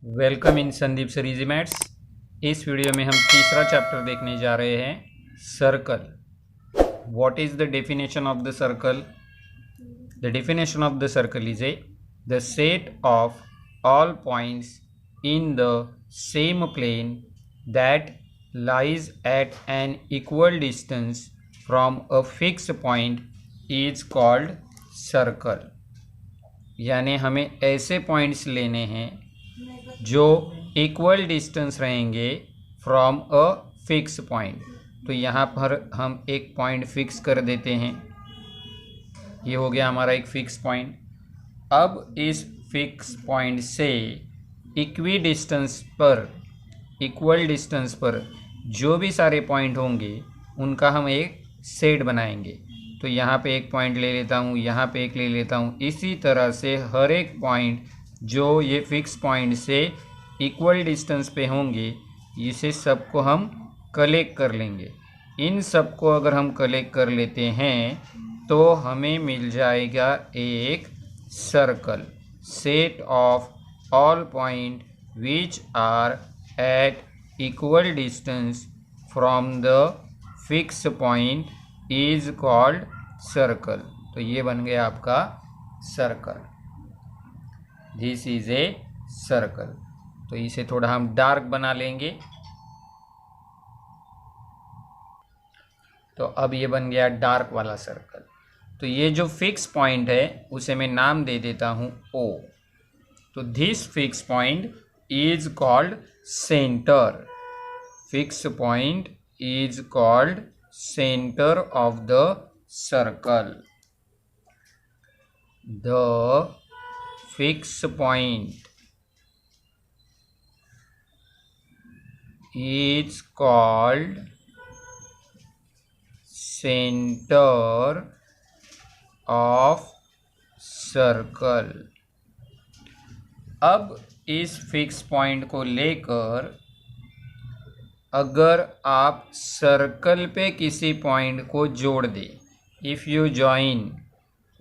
Welcome in Sandeep sir easy maths. इस video में हम तीसरा चैप्टर देखने जा रहे हैं, circle. What is the definition of the circle? The definition of the circle is the set of all points in the same plane that lies at an equal distance from a fix point is called circle. यानी हमें ऐसे points लेने हैं जो equal distance रहेंगे from a fix point. तो यहाँ पर हम एक पॉइंट फिक्स कर देते हैं। ये हो गया हमारा एक फिक्स पॉइंट। अब इस फिक्स पॉइंट से इक्वल डिस्टेंस पर जो भी सारे पॉइंट होंगे उनका हम एक सेट बनाएंगे। तो यहाँ पे एक पॉइंट ले लेता हूँ, यहाँ पे एक ले लेता हूँ। इसी तरह से हर एक पॉइंट जो ये फिक्स पॉइंट से इक्वल डिस्टेंस पे होंगे, इसे सबको हम कलेक्ट कर लेंगे। इन सबको अगर हम कलेक्ट कर लेते हैं तो हमें मिल जाएगा एक circle, set of all point which are at equal distance from the fix point is called circle. तो ये बन गया आपका circle. This is a circle. तो इसे थोड़ा हम डार्क बना लेंगे। तो अब ये बन गया डार्क वाला सर्कल। तो ये जो फिक्स पॉइंट है उसे मैं नाम दे देता हूँ O। तो this fix point is called centre. Fix point is called centre of the circle. The fix point is called center of circle। अब इस फिक्स पॉइंट को लेकर अगर आप सर्कल पे किसी पॉइंट को जोड़ दें, if you join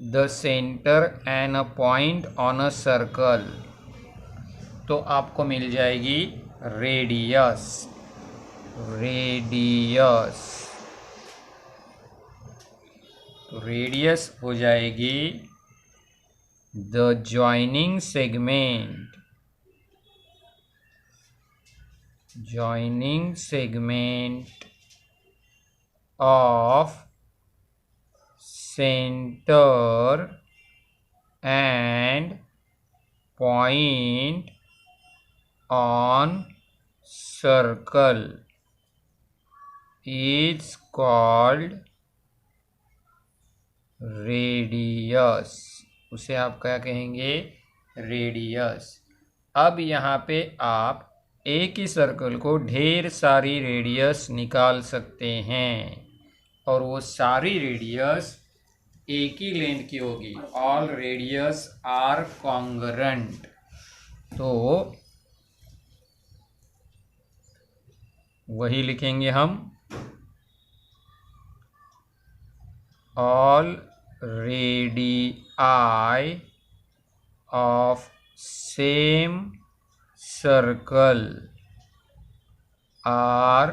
the centre and a point on a circle, तो आपको मिल जाएगी रेडियस। तो रेडियस हो जाएगी the joining segment of centre and point on circle is called radius. उसे आप क्या कहेंगे? रेडियस। अब यहाँ पे आप एक ही सर्कल को ढेर सारी रेडियस निकाल सकते हैं और वो सारी रेडियस एक ही लेंथ की होगी। All radius are congruent. तो वही लिखेंगे हम, all radii of same circle are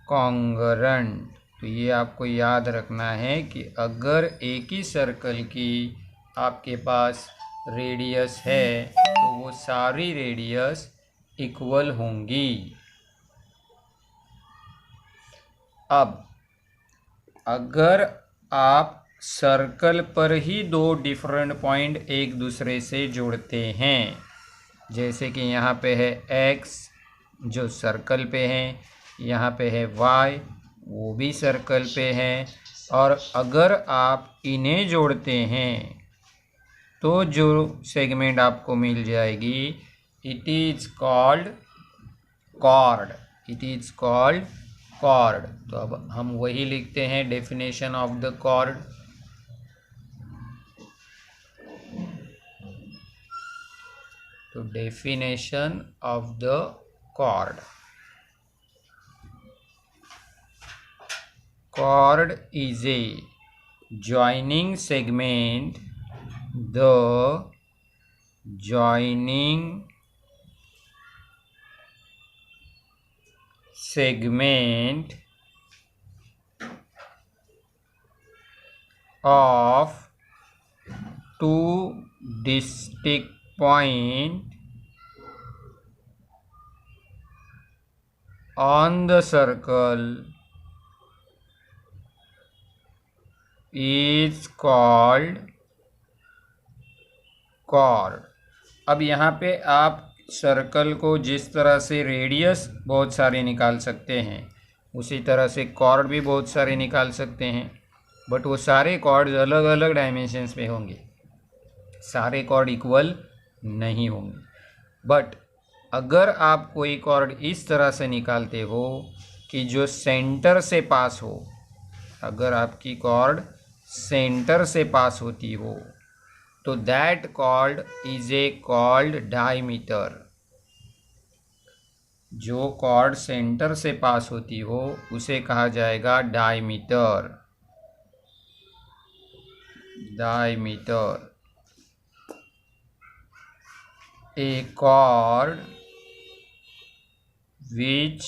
congruent. तो ये आपको याद रखना है कि अगर एक ही सर्कल की आपके पास रेडियस है तो वो सारी रेडियस इक्वल होंगी। अब अगर आप सर्कल पर ही दो डिफरेंट पॉइंट एक दूसरे से जोड़ते हैं, जैसे कि यहाँ पे है x जो सर्कल पे है, यहाँ पे है y वो भी सर्कल पे है, और अगर आप इन्हें जोड़ते हैं तो जो सेगमेंट आपको मिल जाएगी इट इज कॉल्ड कॉर्ड। तो अब हम वही लिखते हैं, डेफिनेशन ऑफ द कॉर्ड। तो definition of the chord is a joining segment, the joining segment of two distinct point on the circle is called chord। अब यहाँ पे आप सर्कल को जिस तरह से रेडियस बहुत सारे निकाल सकते हैं उसी तरह से कॉर्ड भी बहुत सारे निकाल सकते हैं, बट वो सारे कॉर्ड अलग अलग डायमेंशंस में होंगे, सारे कॉर्ड इक्वल नहीं होंगे। बट अगर आप कोई कॉर्ड इस तरह से निकालते हो कि जो सेंटर से पास हो, अगर आपकी कॉर्ड सेंटर से पास होती हो तो that chord is a called diameter. जो कॉर्ड सेंटर से पास होती हो उसे कहा जाएगा diameter. Diameter. A chord which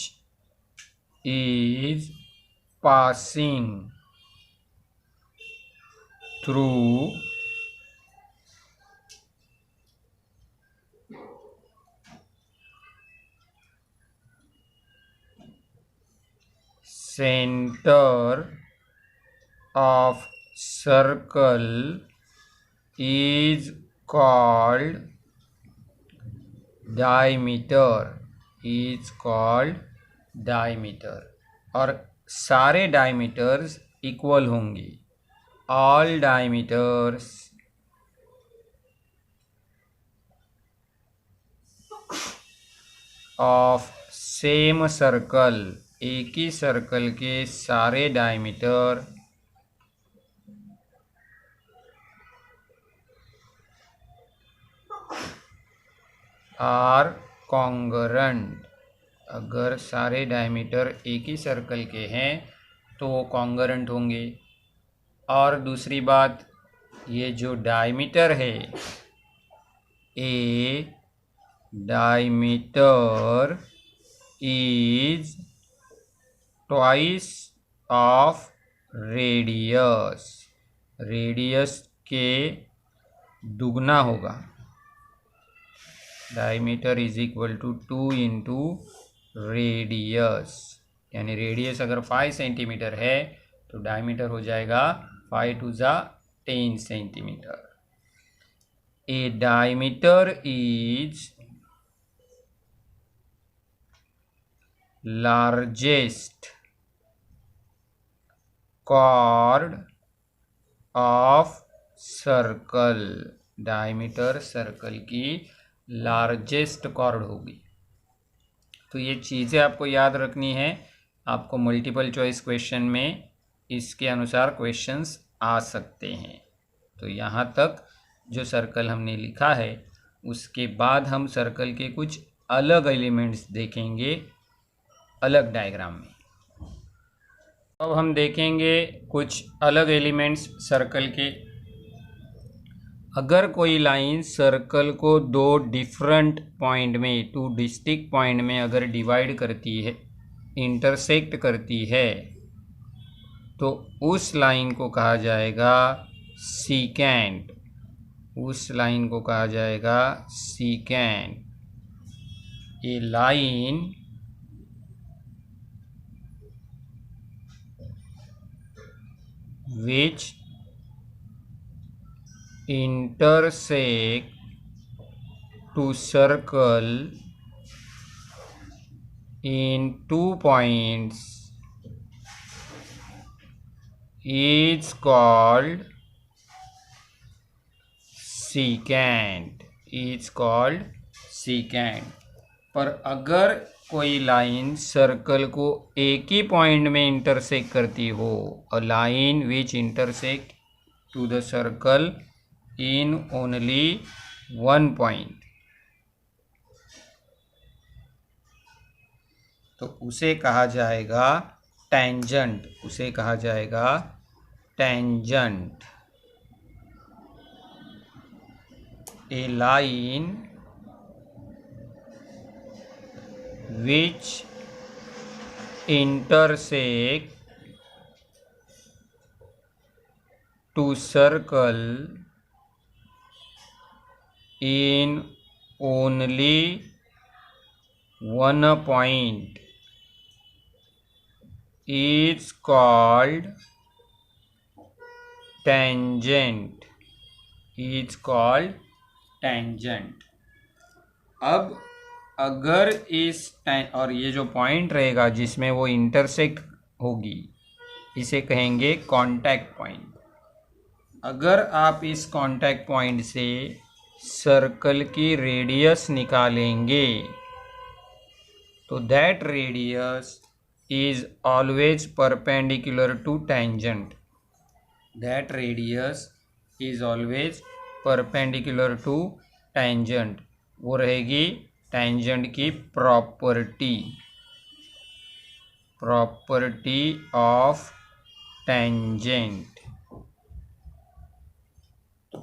is passing through center of circle is called diameter। is called diameter। और सारे डायमीटर्स इक्वल होंगे। all diameters of same circle, एक ही सर्कल के सारे डायमीटर आर कॉन्ग्रुएंट। अगर सारे डायमीटर एक ही सर्कल के हैं तो वो कॉन्ग्रुएंट होंगे। और दूसरी बात, ये जो डायमीटर है, a diameter is twice of radius. Radius के दुगना होगा। Diameter is equal to 2 into radius, यानी रेडियस अगर 5 सेंटीमीटर है तो डायमीटर हो जाएगा 5 टू ज़ा 10 centimetre. A diameter is largest chord of circle. Diameter circle की लार्जेस्ट कॉर्ड होगी। तो ये चीज़ें आपको याद रखनी है। आपको मल्टीपल चॉइस क्वेश्चन में इसके अनुसार क्वेश्चंस आ सकते हैं। तो यहाँ तक जो सर्कल हमने लिखा है, उसके बाद हम सर्कल के कुछ अलग एलिमेंट्स देखेंगे अलग डायग्राम में। अब हम देखेंगे कुछ अलग एलिमेंट्स सर्कल के। अगर कोई लाइन सर्कल को दो डिफरेंट पॉइंट में, टू डिस्टिंक्ट पॉइंट में अगर डिवाइड करती है, इंटरसेक्ट करती है, तो उस लाइन को कहा जाएगा सीकेंट। उस लाइन को कहा जाएगा सीकेंट। ये line which intersect to circle in 2 points is called secant। is called secant। पर अगर कोई लाइन सर्कल को एक ही पॉइंट में इंटरसेक्ट करती हो, a line which intersect to the circle in only 1 point, तो उसे कहा जाएगा टेंजेंट। उसे कहा जाएगा tangent. A line which intersect to circle in only one point is called tangent. is called tangent. अब अगर और ये जो पॉइंट रहेगा जिसमें वो इंटरसेक्ट होगी, इसे कहेंगे कांटेक्ट पॉइंट। अगर आप इस कांटेक्ट पॉइंट से सर्कल की रेडियस निकालेंगे तो that radius is always perpendicular to tangent. That radius is always perpendicular to tangent. वो रहेगी टेंजेंट की property of tangent.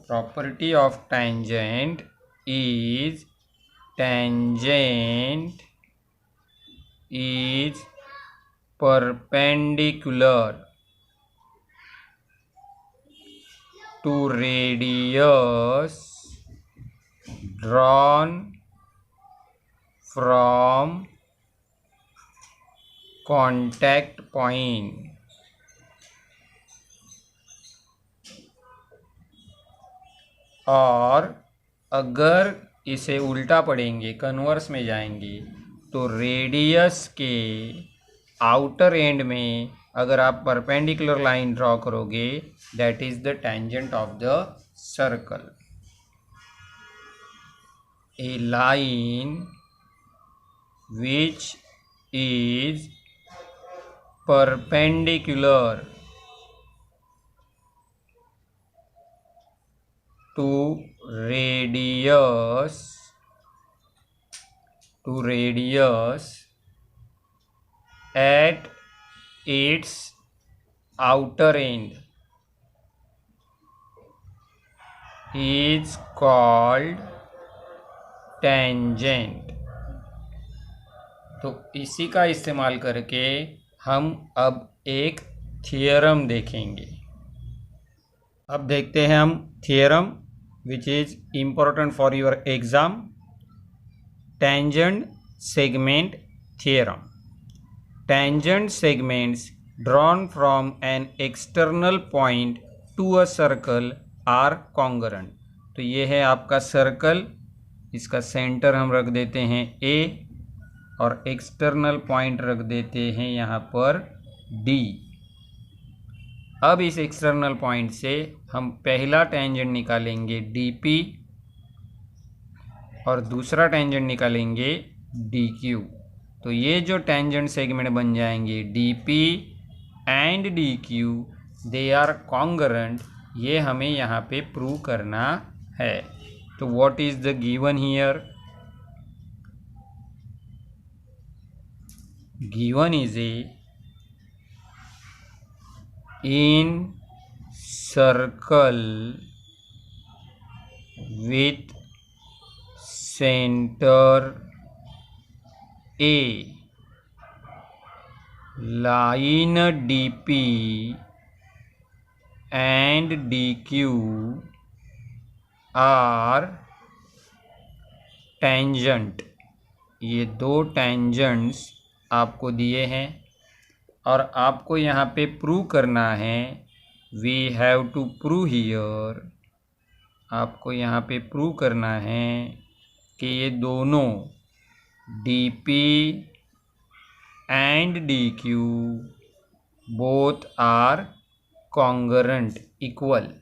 Property of tangent is tangent is perpendicular to radius drawn from contact point. और अगर इसे उल्टा पढ़ेंगे, converse में जाएंगे, तो रेडियस के आउटर एंड में अगर आप परपेंडिकुलर लाइन ड्रॉ करोगे, that is the tangent of the circle. A line which is perpendicular to radius at its outer end is called tangent। तो इसी का इस्तेमाल करके हम अब एक थियरम देखेंगे। अब देखते हैं हम theorem which is important for your exam, tangent segment theorem। Tangent segments drawn from an external point to a circle are congruent। तो ये है आपका सर्कल, इसका सेंटर हम रख देते हैं A और एक्सटर्नल पॉइंट रख देते हैं यहाँ पर D। अब इस एक्सटर्नल पॉइंट से हम पहला टेंजेंट निकालेंगे DP और दूसरा टेंजेंट निकालेंगे DQ। तो ये जो टेंजेंट सेगमेंट बन जाएंगे DP and DQ, they are congruent. ये हमें यहाँ पे प्रूव करना है। तो what is the given here? Given is in circle with center A, line DP and DQ are tangent। ये दो टेंजेंट्स आपको दिए हैं और आपको यहाँ पे प्रूव करना है। We have to prove here, आपको यहाँ पे प्रूव करना है कि ये दोनों DP and DQ both are congruent, equal.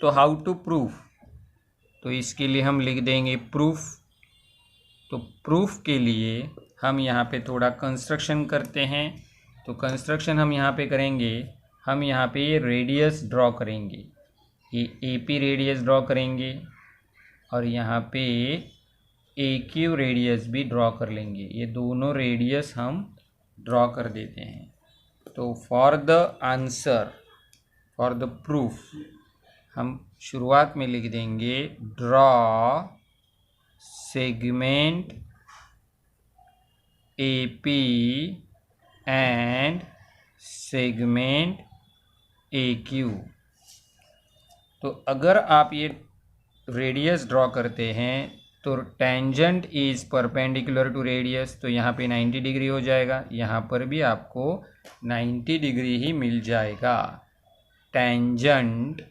तो हाउ टू प्रूफ? तो इसके लिए हम लिख देंगे प्रूफ। तो प्रूफ के लिए हम यहाँ पे थोड़ा कंस्ट्रक्शन करते हैं। तो कंस्ट्रक्शन हम यहाँ पे करेंगे, हम यहाँ पे ये रेडियस ड्रॉ करेंगे, ये AP रेडियस ड्रॉ करेंगे और यहाँ पे AQ रेडियस भी ड्रॉ कर लेंगे। ये दोनों रेडियस हम ड्रॉ कर देते हैं। तो for the answer, for the proof, हम शुरुआत में लिख देंगे draw segment AP and segment AQ। तो अगर आप ये रेडियस ड्रॉ करते हैं तो tangent is perpendicular to radius, तो यहाँ पे 90 डिग्री हो जाएगा, यहाँ पर भी आपको 90 डिग्री ही मिल जाएगा। Tangent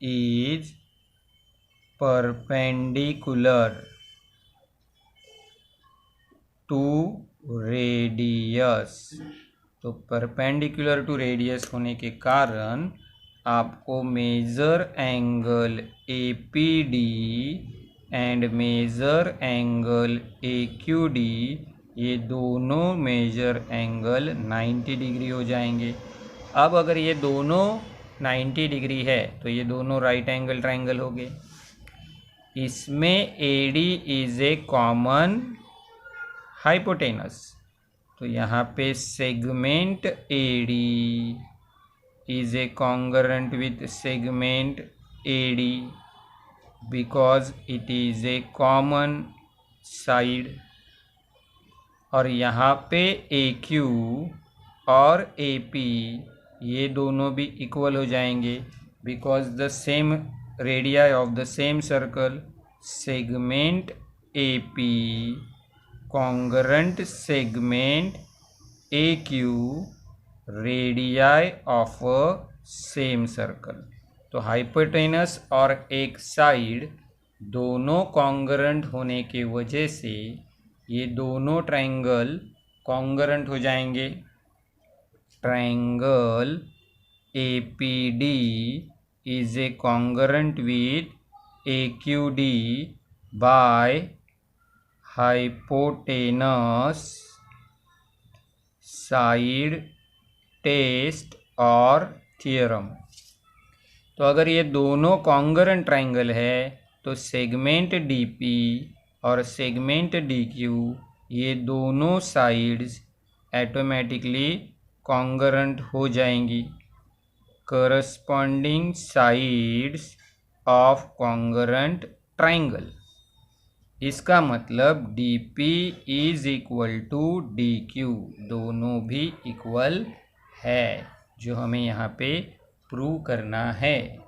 is perpendicular to radius. तो परपेंडिकुलर टू रेडियस होने के कारण आपको major angle APD and major angle AQD, ये दोनों मेजर एंगल 90 डिग्री हो जाएंगे। अब अगर ये दोनों 90 डिग्री है तो ये दोनों राइट एंगल ट्रायंगल हो गए। इसमें AD is a common hypotenuse, तो यहाँ पे segment AD is a congruent with segment AD because it is a common side। और यहाँ पे AQ और AP ये दोनों भी इक्वल हो जाएंगे because the same radii of the same circle। segment AP congruent segment AQ radii of same circle. तो हाइपोटेनस और एक साइड दोनों कॉन्ग्रुएंट होने के वजह से ये दोनों ट्रायंगल कॉन्ग्रुएंट हो जाएंगे। Triangle APD is a congruent with AQD by hypotenuse side test और थियरम। तो अगर ये दोनों कॉन्ग्रुएंट ट्रायंगल है तो सेगमेंट DP और सेगमेंट DQ ये दोनों साइड्स ऑटोमेटिकली कॉन्ग्रुएंट हो जाएंगी। Corresponding sides of congruent triangle, इसका मतलब DP is equal to DQ, दोनों भी इक्वल है, जो हमें यहाँ पे प्रूव करना है।